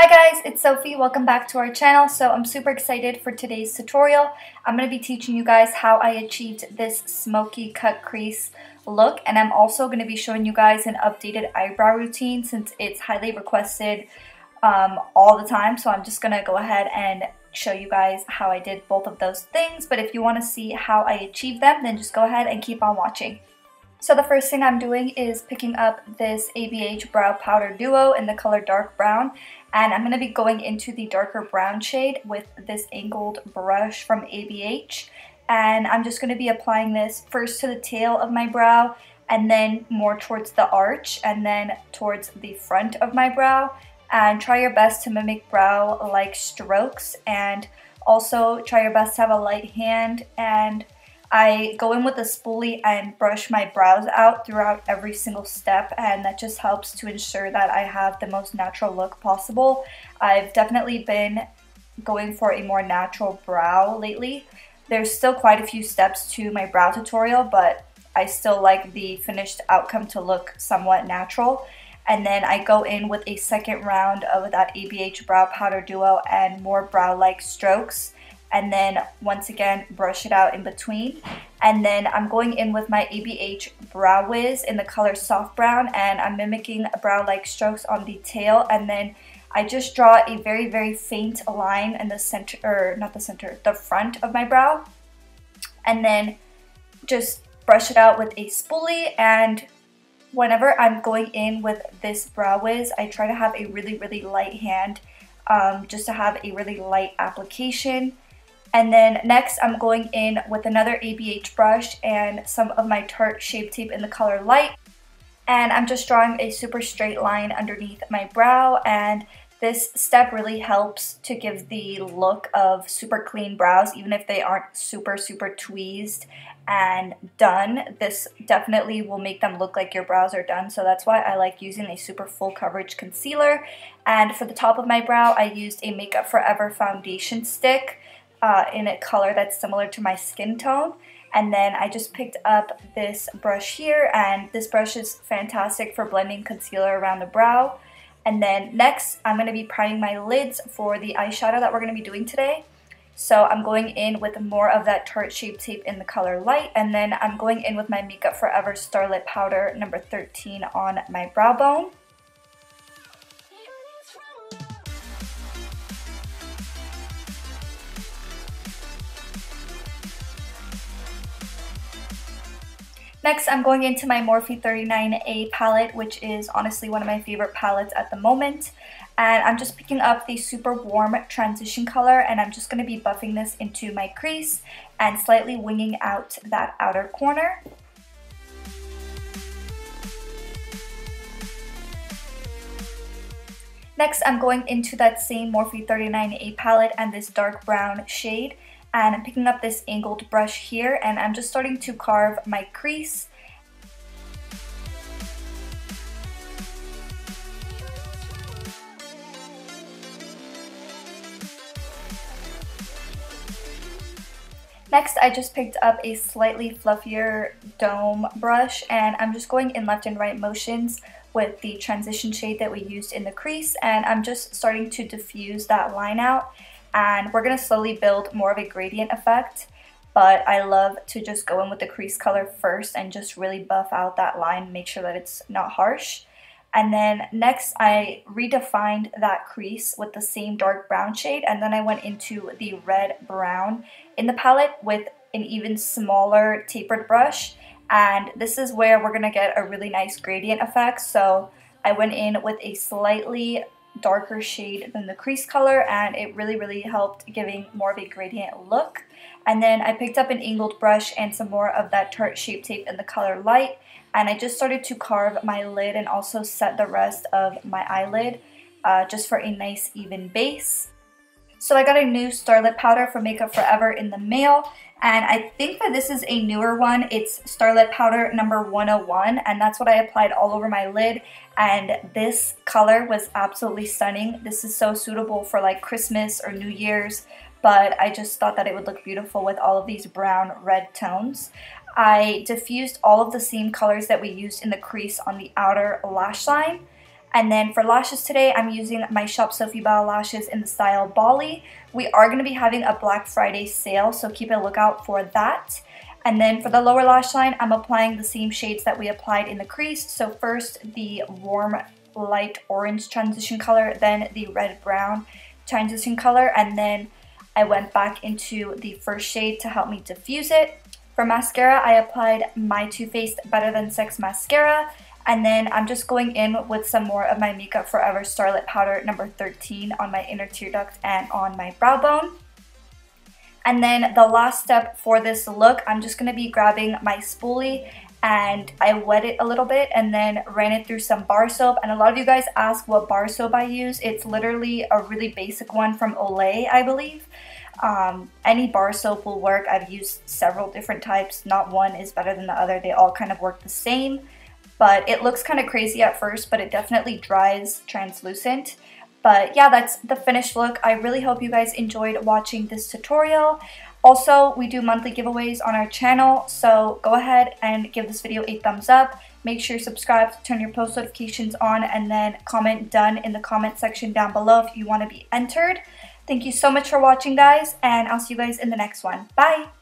guys, it's Sophie. Welcome back to our channel. So I'm super excited for today's tutorial. I'm going to be teaching you guys how I achieved this smoky cut crease look, and I'm also going to be showing you guys an updated eyebrow routine since it's highly requested all the time. So I'm just going to go ahead and show you guys how I did both of those things. But if you want to see how I achieved them, then just go ahead and keep on watching. So the first thing I'm doing is picking up this ABH Brow Powder Duo in the color Dark Brown, and I'm going to be going into the darker brown shade with this angled brush from ABH, and I'm just going to be applying this first to the tail of my brow, and then more towards the arch, and then towards the front of my brow, and try your best to mimic brow-like strokes, and also try your best to have a light hand. And I go in with a spoolie and brush my brows out throughout every single step, and that just helps to ensure that I have the most natural look possible. I've definitely been going for a more natural brow lately. There's still quite a few steps to my brow tutorial, but I still like the finished outcome to look somewhat natural. And then I go in with a second round of that ABH Brow Powder Duo and more brow-like strokes, and then once again brush it out in between. And then I'm going in with my ABH Brow Wiz in the color Soft Brown, and I'm mimicking brow-like strokes on the tail, and then I just draw a very faint line in the center, or not the center, the front of my brow, and then just brush it out with a spoolie. And whenever I'm going in with this Brow Wiz, I try to have a really light hand, just to have a really light application. And then next I'm going in with another ABH brush and some of my Tarte Shape Tape in the color Light, and I'm just drawing a super straight line underneath my brow, and this step really helps to give the look of super clean brows even if they aren't super tweezed and done. This definitely will make them look like your brows are done, so that's why I like using a super full coverage concealer. And for the top of my brow, I used a Makeup Forever foundation stick in a color that's similar to my skin tone. And then I just picked up this brush here, and this brush is fantastic for blending concealer around the brow. And then next I'm going to be priming my lids for the eyeshadow that we're going to be doing today. So I'm going in with more of that Tarte Shape Tape in the color Light, and then I'm going in with my Makeup Forever Starlit Powder number 13 on my brow bone. Next, I'm going into my Morphe 39A palette, which is honestly one of my favorite palettes at the moment. And I'm just picking up the super warm transition color, and I'm just going to be buffing this into my crease and slightly winging out that outer corner. Next, I'm going into that same Morphe 39A palette and this dark brown shade, and I'm picking up this angled brush here, and I'm just starting to carve my crease. Next, I just picked up a slightly fluffier dome brush, and I'm just going in left and right motions with the transition shade that we used in the crease, and I'm just starting to diffuse that line out. And we're going to slowly build more of a gradient effect, but I love to just go in with the crease color first and just really buff out that line, make sure that it's not harsh. And then next I redefined that crease with the same dark brown shade, and then I went into the red brown in the palette with an even smaller tapered brush, and this is where we're going to get a really nice gradient effect. So I went in with a slightly darker shade than the crease color, and it really helped giving more of a gradient look. And then I picked up an angled brush and some more of that Tarte Shape Tape in the color Light, and I just started to carve my lid and also set the rest of my eyelid just for a nice even base. So I got a new Starlit powder from Makeup Forever in the mail, and I think that this is a newer one. It's Starlit Powder number 101, and that's what I applied all over my lid, and this color was absolutely stunning. This is so suitable for like Christmas or New Year's, but I just thought that it would look beautiful with all of these brown red tones. I diffused all of the same colors that we used in the crease on the outer lash line, And then for lashes today, I'm using my Shop Sofie lashes in the style Bali. We are going to be having a Black Friday sale, so keep a lookout for that. And then for the lower lash line, I'm applying the same shades that we applied in the crease. So first the warm light orange transition color, then the red brown transition color, and then I went back into the first shade to help me diffuse it. For mascara, I applied my Too Faced Better Than Sex mascara. And then I'm just going in with some more of my Makeup Forever Starlit Powder number 13 on my inner tear duct and on my brow bone. And then the last step for this look, I'm just going to be grabbing my spoolie and I wet it a little bit and then ran it through some bar soap. And a lot of you guys ask what bar soap I use. It's literally a really basic one from Olay, I believe. Any bar soap will work. I've used several different types. Not one is better than the other. They all kind of work the same. But it looks kind of crazy at first, but it definitely dries translucent. But yeah, that's the finished look. I really hope you guys enjoyed watching this tutorial. Also, we do monthly giveaways on our channel, so go ahead and give this video a thumbs up. Make sure you subscribe, turn your post notifications on, and then comment done in the comment section down below if you want to be entered. Thank you so much for watching, guys, and I'll see you guys in the next one. Bye!